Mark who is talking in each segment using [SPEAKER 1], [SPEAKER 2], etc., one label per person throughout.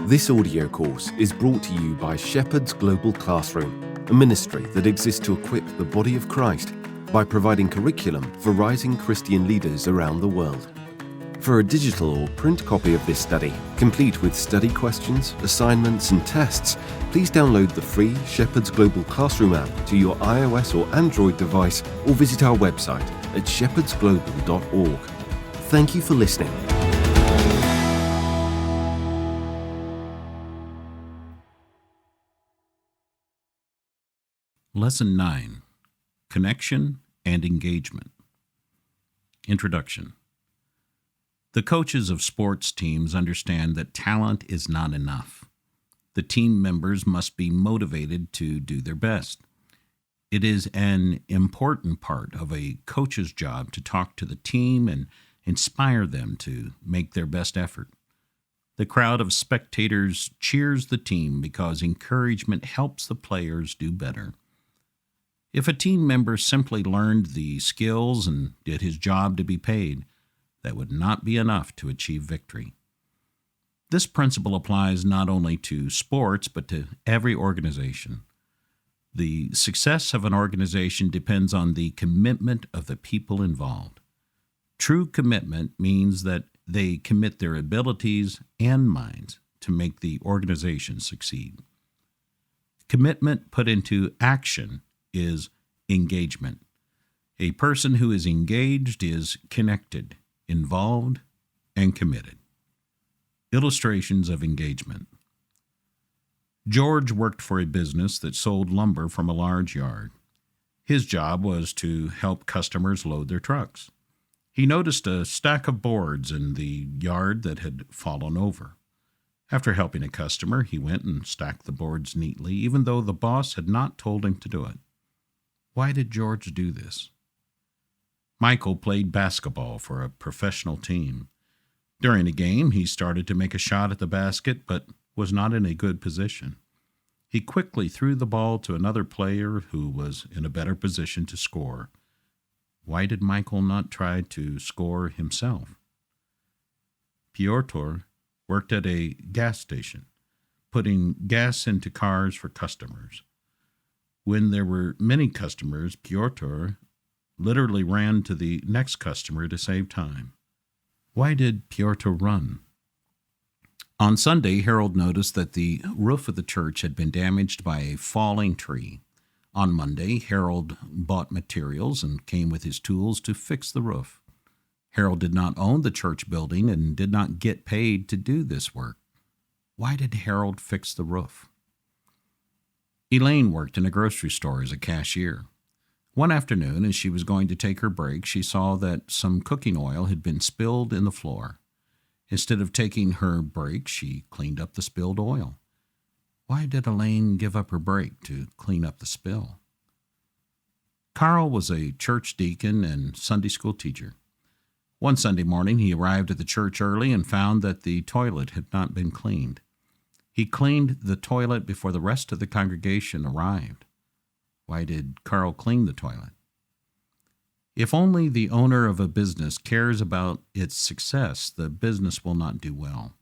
[SPEAKER 1] This audio course is brought to you by Shepherd's Global Classroom, a ministry that exists to equip the body of Christ by providing curriculum for rising Christian leaders around the world. For a digital or print copy of this study, complete with study questions, assignments, and tests, please download the free Shepherd's Global Classroom app to your iOS or Android device or visit our website at shepherdsglobal.org. Thank you for listening.
[SPEAKER 2] Lesson 9, Connection and Engagement. Introduction. The coaches of sports teams understand that talent is not enough. The team members must be motivated to do their best. It is an important part of a coach's job to talk to the team and inspire them to make their best effort. The crowd of spectators cheers the team because encouragement helps the players do better. If a team member simply learned the skills and did his job to be paid, that would not be enough to achieve victory. This principle applies not only to sports, but to every organization. The success of an organization depends on the commitment of the people involved. True commitment means that they commit their abilities and minds to make the organization succeed. Commitment put into action is engagement. A person who is engaged is connected, involved, and committed. Illustrations of engagement. George worked for a business that sold lumber from a large yard. His job was to help customers load their trucks. He noticed a stack of boards in the yard that had fallen over. After helping a customer, he went and stacked the boards neatly, even though the boss had not told him to do it. Why did George do this? Michael played basketball for a professional team. During a game, he started to make a shot at the basket, but was not in a good position. He quickly threw the ball to another player who was in a better position to score. Why did Michael not try to score himself? Piotr worked at a gas station, putting gas into cars for customers. When there were many customers, Piotr literally ran to the next customer to save time. Why did Piotr run? On Sunday, Harold noticed that the roof of the church had been damaged by a falling tree. On Monday, Harold bought materials and came with his tools to fix the roof. Harold did not own the church building and did not get paid to do this work. Why did Harold fix the roof? Elaine worked in a grocery store as a cashier. One afternoon, as she was going to take her break, she saw that some cooking oil had been spilled in the floor. Instead of taking her break, she cleaned up the spilled oil. Why did Elaine give up her break to clean up the spill? Carl was a church deacon and Sunday school teacher. One Sunday morning, he arrived at the church early and found that the toilet had not been cleaned. He cleaned the toilet before the rest of the congregation arrived. Why did Carl clean the toilet? If only the owner of a business cares about its success, the business will not do well.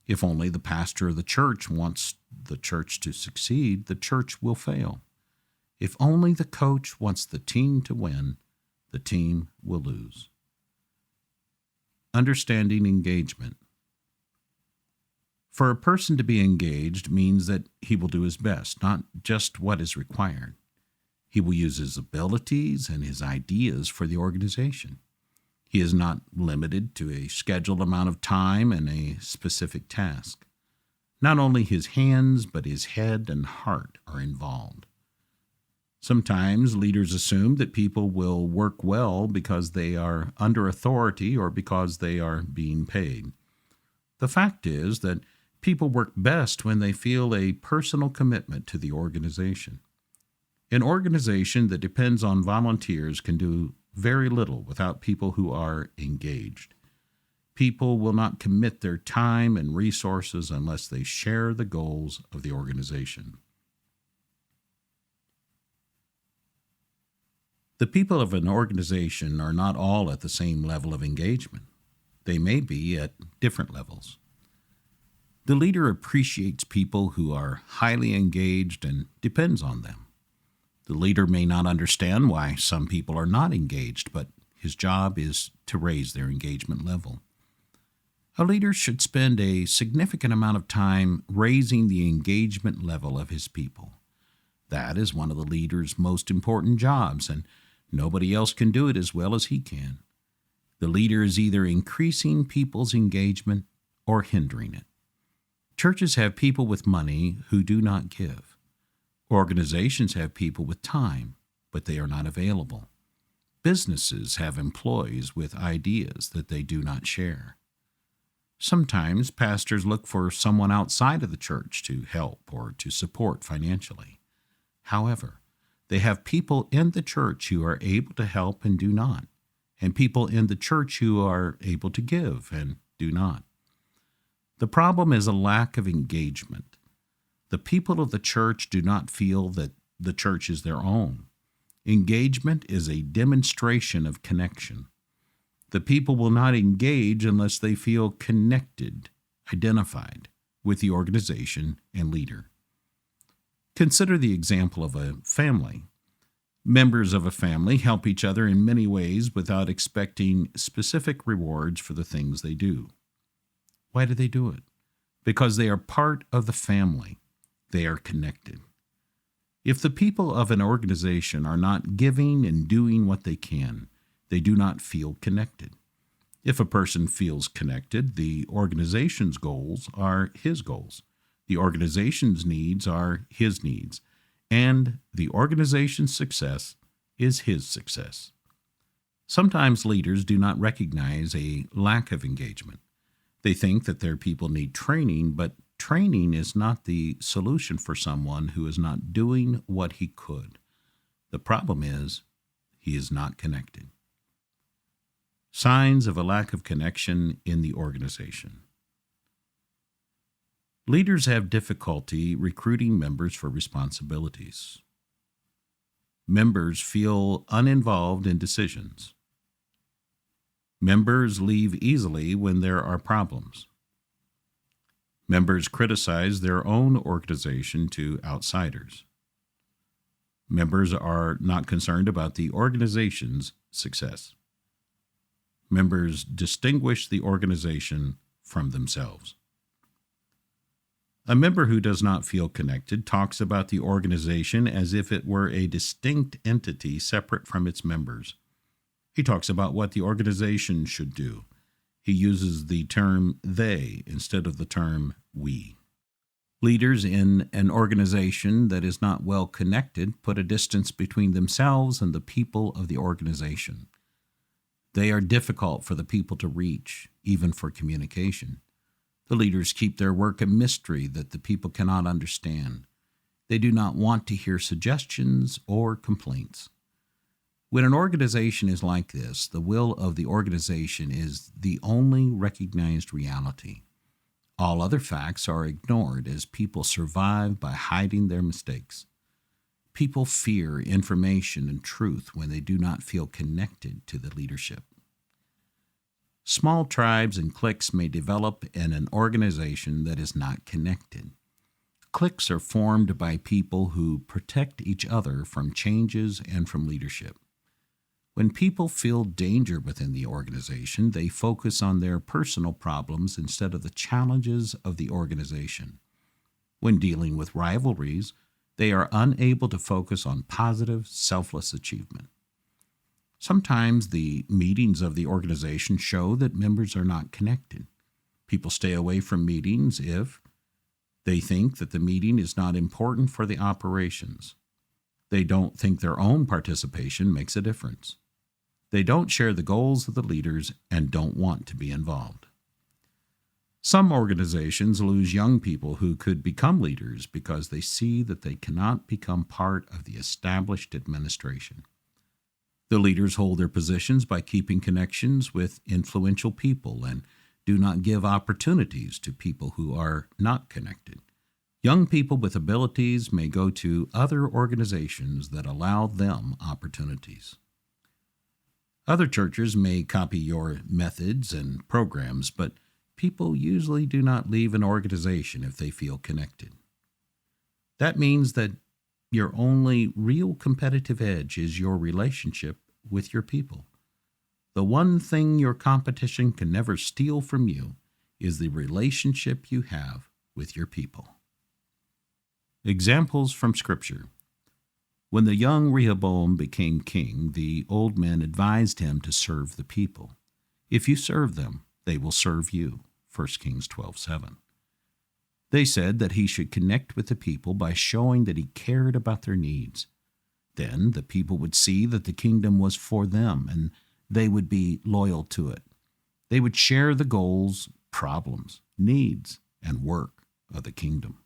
[SPEAKER 2] If only the pastor of the church wants the church to succeed, the church will fail. If only the coach wants the team to win, the team will lose. Understanding engagement. For a person to be engaged means that he will do his best, not just what is required. He will use his abilities and his ideas for the organization. He is not limited to a scheduled amount of time and a specific task. Not only his hands, but his head and heart are involved. Sometimes leaders assume that people will work well because they are under authority or because they are being paid. The fact is that people work best when they feel a personal commitment to the organization. An organization that depends on volunteers can do very little without people who are engaged. People will not commit their time and resources unless they share the goals of the organization. The people of an organization are not all at the same level of engagement. They may be at different levels. The leader appreciates people who are highly engaged and depends on them. The leader may not understand why some people are not engaged, but his job is to raise their engagement level. A leader should spend a significant amount of time raising the engagement level of his people. That is one of the leader's most important jobs, and nobody else can do it as well as he can. The leader is either increasing people's engagement or hindering it. Churches have people with money who do not give. Organizations have people with time, but they are not available. Businesses have employees with ideas that they do not share. Sometimes pastors look for someone outside of the church to help or to support financially. However, they have people in the church who are able to help and do not, and people in the church who are able to give and do not. The problem is a lack of engagement. The people of the church do not feel that the church is their own. Engagement is a demonstration of connection. The people will not engage unless they feel connected, identified with the organization and leader. Consider the example of a family. Members of a family help each other in many ways without expecting specific rewards for the things they do. Why do they do it? Because they are part of the family. They are connected. If the people of an organization are not giving and doing what they can, they do not feel connected. If a person feels connected, the organization's goals are his goals. The organization's needs are his needs. And the organization's success is his success. Sometimes leaders do not recognize a lack of engagement. They think that their people need training, but training is not the solution for someone who is not doing what he could. The problem is, he is not connected. Signs of a lack of connection in the organization. Leaders have difficulty recruiting members for responsibilities. Members feel uninvolved in decisions. Members leave easily when there are problems. Members criticize their own organization to outsiders. Members are not concerned about the organization's success. Members distinguish the organization from themselves. A member who does not feel connected talks about the organization as if it were a distinct entity separate from its members. He talks about what the organization should do. He uses the term they instead of the term we. Leaders in an organization that is not well connected put a distance between themselves and the people of the organization. They are difficult for the people to reach, even for communication. The leaders keep their work a mystery that the people cannot understand. They do not want to hear suggestions or complaints. When an organization is like this, the will of the organization is the only recognized reality. All other facts are ignored as people survive by hiding their mistakes. People fear information and truth when they do not feel connected to the leadership. Small tribes and cliques may develop in an organization that is not connected. Cliques are formed by people who protect each other from changes and from leadership. When people feel danger within the organization, they focus on their personal problems instead of the challenges of the organization. When dealing with rivalries, they are unable to focus on positive, selfless achievement. Sometimes the meetings of the organization show that members are not connected. People stay away from meetings if they think that the meeting is not important for the operations. They don't think their own participation makes a difference. They don't share the goals of the leaders and don't want to be involved. Some organizations lose young people who could become leaders because they see that they cannot become part of the established administration. The leaders hold their positions by keeping connections with influential people and do not give opportunities to people who are not connected. Young people with abilities may go to other organizations that allow them opportunities. Other churches may copy your methods and programs, but people usually do not leave an organization if they feel connected. That means that your only real competitive edge is your relationship with your people. The one thing your competition can never steal from you is the relationship you have with your people. Examples from Scripture. When the young Rehoboam became king, the old men advised him to serve the people. If you serve them, they will serve you. 1 Kings 12:7. They said that he should connect with the people by showing that he cared about their needs. Then the people would see that the kingdom was for them, and they would be loyal to it. They would share the goals, problems, needs, and work of the kingdom.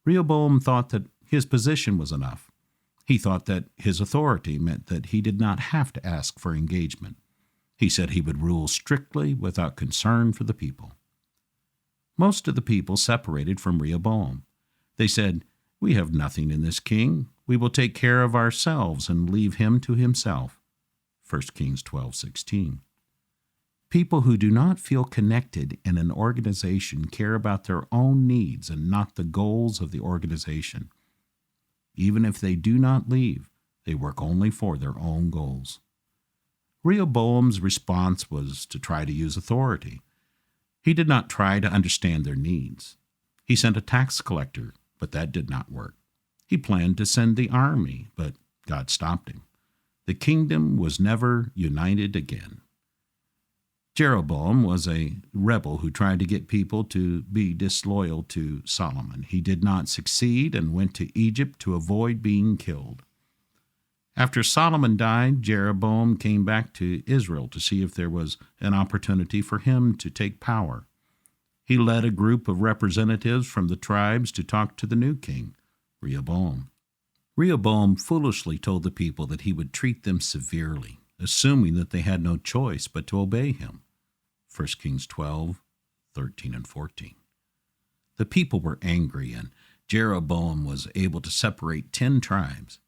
[SPEAKER 2] Rehoboam thought that his position was enough. He thought that his authority meant that he did not have to ask for engagement. He said he would rule strictly without concern for the people. Most of the people separated from Rehoboam. They said, "We have nothing in this king. We will take care of ourselves and leave him to himself." 1 Kings 12:16. People who do not feel connected in an organization care about their own needs and not the goals of the organization. Even if they do not leave, they work only for their own goals. Rehoboam's response was to try to use authority. He did not try to understand their needs. He sent a tax collector, but that did not work. He planned to send the army, but God stopped him. The kingdom was never united again. Jeroboam was a rebel who tried to get people to be disloyal to Solomon. He did not succeed and went to Egypt to avoid being killed. After Solomon died, Jeroboam came back to Israel to see if there was an opportunity for him to take power. He led a group of representatives from the tribes to talk to the new king, Rehoboam. Rehoboam foolishly told the people that he would treat them severely, assuming that they had no choice but to obey him. 1 Kings 12:13 and 14. The people were angry, and Jeroboam was able to separate 10 tribes.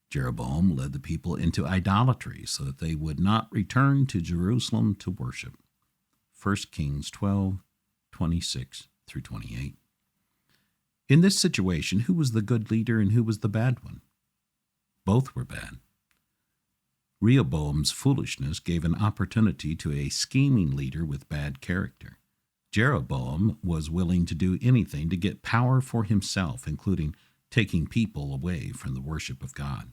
[SPEAKER 2] Jeroboam led the people into idolatry so that they would not return to Jerusalem to worship. 1 Kings 12:26 through 28. In this situation, who was the good leader and who was the bad one? Both were bad. Rehoboam's foolishness gave an opportunity to a scheming leader with bad character. Jeroboam was willing to do anything to get power for himself, including taking people away from the worship of God.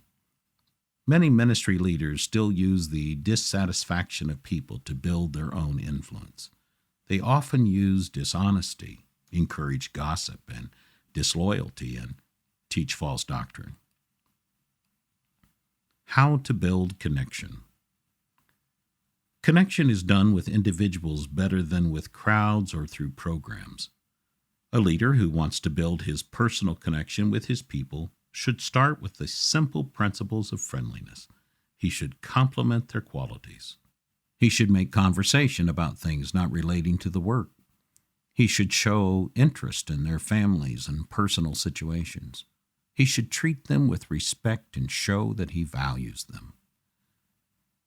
[SPEAKER 2] Many ministry leaders still use the dissatisfaction of people to build their own influence. They often use dishonesty, encourage gossip and disloyalty, and teach false doctrine. How to build connection. Connection is done with individuals better than with crowds or through programs. A leader who wants to build his personal connection with his people should start with the simple principles of friendliness. He should compliment their qualities. He should make conversation about things not relating to the work. He should show interest in their families and personal situations. He should treat them with respect and show that he values them.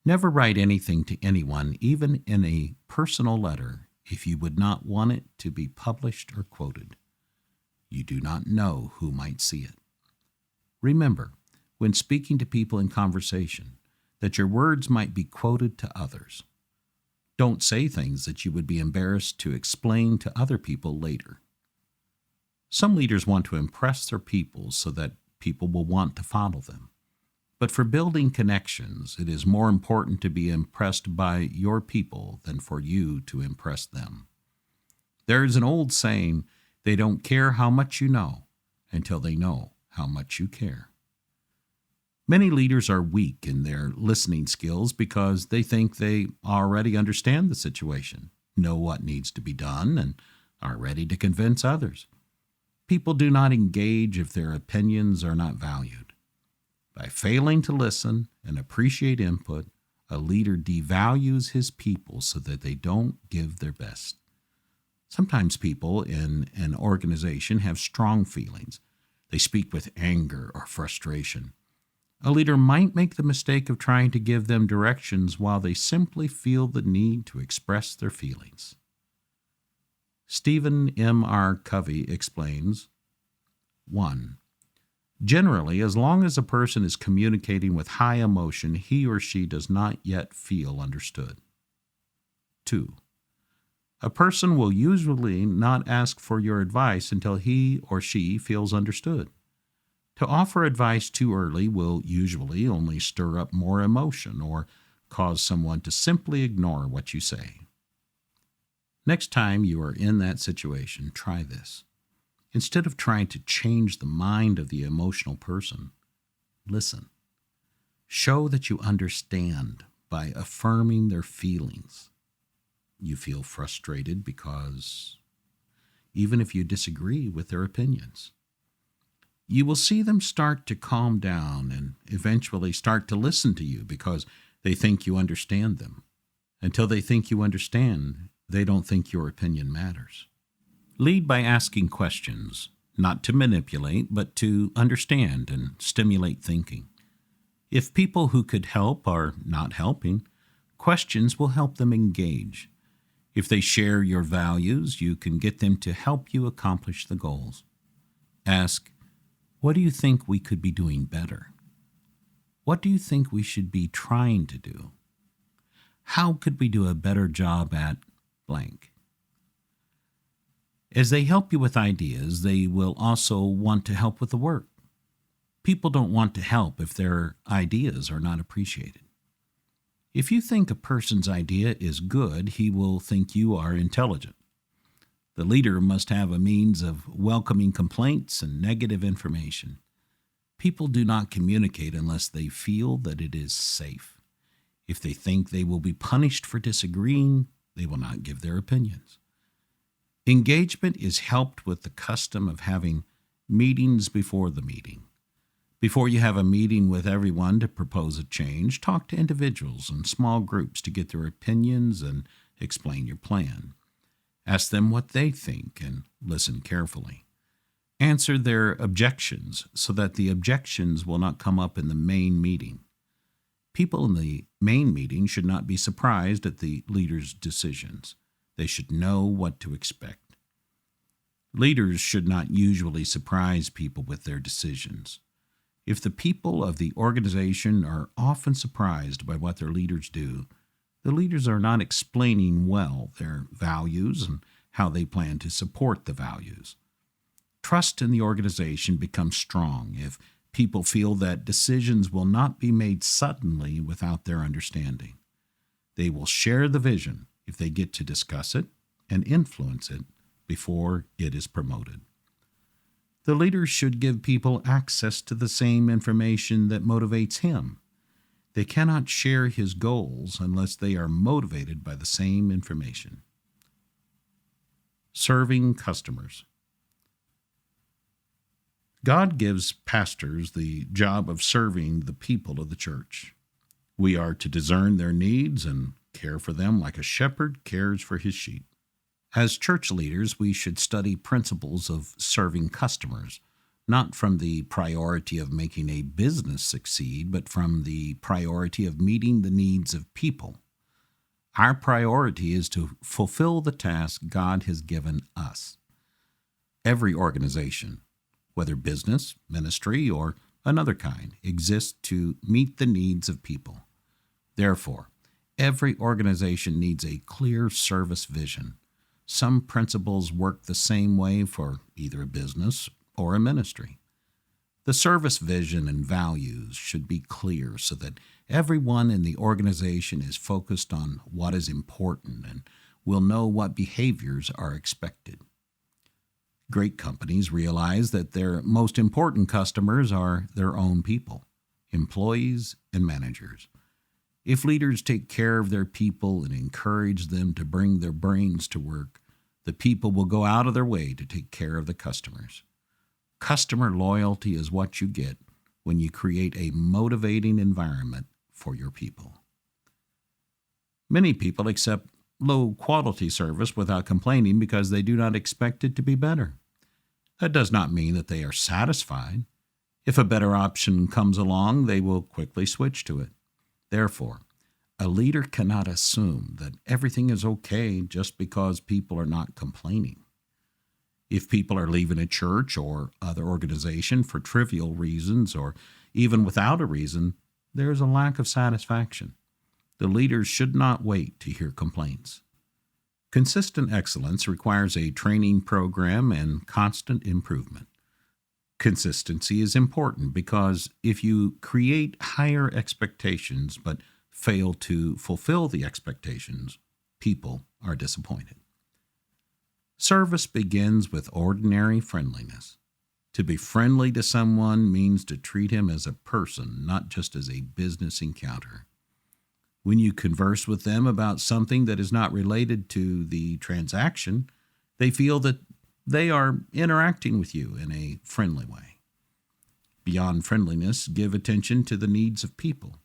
[SPEAKER 2] Never write anything to anyone, even in a personal letter, if you would not want it to be published or quoted. You do not know who might see it. Remember, when speaking to people in conversation, that your words might be quoted to others. Don't say things that you would be embarrassed to explain to other people later. Some leaders want to impress their people so that people will want to follow them. But for building connections, it is more important to be impressed by your people than for you to impress them. There is an old saying, they don't care how much you know until they know how much you care. Many leaders are weak in their listening skills because they think they already understand the situation, know what needs to be done, and are ready to convince others. People do not engage if their opinions are not valued. By failing to listen and appreciate input, a leader devalues his people so that they don't give their best. Sometimes people in an organization have strong feelings. They speak with anger or frustration. A leader might make the mistake of trying to give them directions while they simply feel the need to express their feelings. Stephen M. R. Covey explains, 1. Generally, as long as a person is communicating with high emotion, he or she does not yet feel understood. 2. A person will usually not ask for your advice until he or she feels understood. To offer advice too early will usually only stir up more emotion or cause someone to simply ignore what you say. Next time you are in that situation, try this. Instead of trying to change the mind of the emotional person, listen. Show that you understand by affirming their feelings. You feel frustrated because, even if you disagree with their opinions, you will see them start to calm down and eventually start to listen to you because they think you understand them. Until they think you understand, they don't think your opinion matters. Lead by asking questions, not to manipulate, but to understand and stimulate thinking. If people who could help are not helping, questions will help them engage. If they share your values, you can get them to help you accomplish the goals. Ask, what do you think we could be doing better? What do you think we should be trying to do? How could we do a better job at blank? As they help you with ideas, they will also want to help with the work. People don't want to help if their ideas are not appreciated. If you think a person's idea is good, he will think you are intelligent. The leader must have a means of welcoming complaints and negative information. People do not communicate unless they feel that it is safe. If they think they will be punished for disagreeing, they will not give their opinions. Engagement is helped with the custom of having meetings before the meeting. Before you have a meeting with everyone to propose a change, talk to individuals and small groups to get their opinions and explain your plan. Ask them what they think and listen carefully. Answer their objections so that the objections will not come up in the main meeting. People in the main meeting should not be surprised at the leader's decisions. They should know what to expect. Leaders should not usually surprise people with their decisions. If the people of the organization are often surprised by what their leaders do, the leaders are not explaining well their values and how they plan to support the values. Trust in the organization becomes strong if people feel that decisions will not be made suddenly without their understanding. They will share the vision if they get to discuss it and influence it before it is promoted. The leader should give people access to the same information that motivates him. They cannot share his goals unless they are motivated by the same information. Serving customers. God gives pastors the job of serving the people of the church. We are to discern their needs and care for them like a shepherd cares for his sheep. As church leaders, we should study principles of serving customers, not from the priority of making a business succeed, but from the priority of meeting the needs of people. Our priority is to fulfill the task God has given us. Every organization, whether business, ministry, or another kind, exists to meet the needs of people. Therefore, every organization needs a clear service vision. Some principles work the same way for either a business or a ministry. The service vision and values should be clear so that everyone in the organization is focused on what is important and will know what behaviors are expected. Great companies realize that their most important customers are their own people, employees and managers. If leaders take care of their people and encourage them to bring their brains to work, the people will go out of their way to take care of the customers. Customer loyalty is what you get when you create a motivating environment for your people. Many people accept low-quality service without complaining because they do not expect it to be better. That does not mean that they are satisfied. If a better option comes along, they will quickly switch to it. Therefore, A leader cannot assume that everything is okay just because people are not complaining. If people are leaving a church or other organization for trivial reasons or even without a reason, there is a lack of satisfaction. The leaders should not wait to hear complaints. Consistent excellence requires a training program and constant improvement. Consistency is important because if you create higher expectations but fail to fulfill the expectations, people are disappointed. Service begins with ordinary friendliness. To be friendly to someone means to treat him as a person, not just as a business encounter. When you converse with them about something that is not related to the transaction, they feel that they are interacting with you in a friendly way. Beyond friendliness, give attention to the needs of people.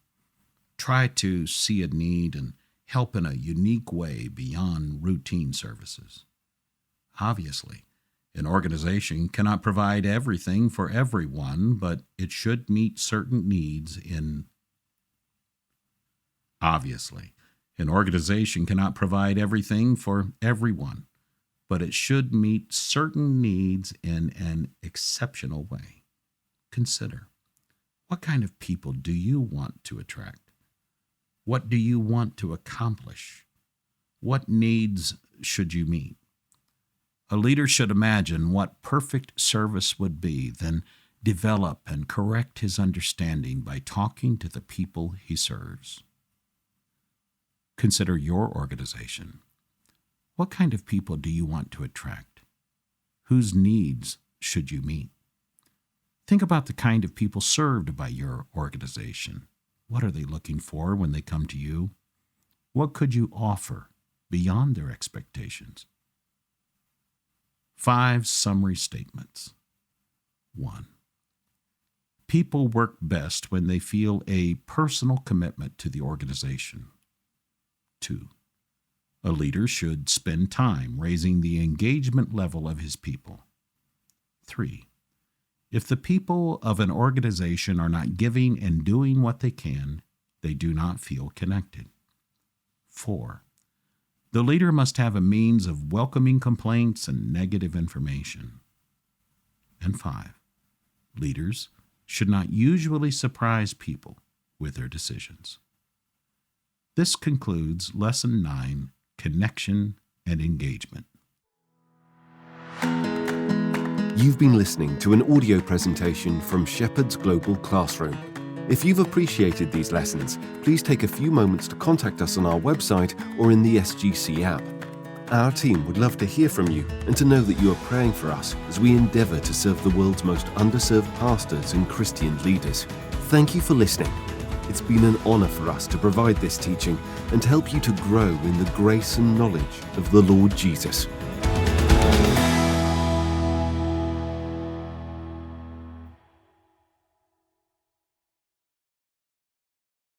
[SPEAKER 2] Try to see a need and help in a unique way beyond routine services. Obviously, an organization cannot provide everything for everyone, but it should meet certain needs in Obviously, an organization cannot provide everything for everyone, but it should meet certain needs in an exceptional way. Consider, what kind of people do you want to attract? What do you want to accomplish? What needs should you meet? A leader should imagine what perfect service would be, then develop and correct his understanding by talking to the people he serves. Consider your organization. What kind of people do you want to attract? Whose needs should you meet? Think about the kind of people served by your organization. What are they looking for when they come to you? What could you offer beyond their expectations? 5 summary statements. 1. People work best when they feel a personal commitment to the organization. 2. A leader should spend time raising the engagement level of his people. 3. If the people of an organization are not giving and doing what they can, they do not feel connected. 4. The leader must have a means of welcoming complaints and negative information. And 5. Leaders should not usually surprise people with their decisions. This concludes Lesson 9, Connection and Engagement.
[SPEAKER 1] You've been listening to an audio presentation from Shepherd's Global Classroom. If you've appreciated these lessons, please take a few moments to contact us on our website or in the SGC app. Our team would love to hear from you and to know that you are praying for us as we endeavour to serve the world's most underserved pastors and Christian leaders. Thank you for listening. It's been an honour for us to provide this teaching and to help you to grow in the grace and knowledge of the Lord Jesus.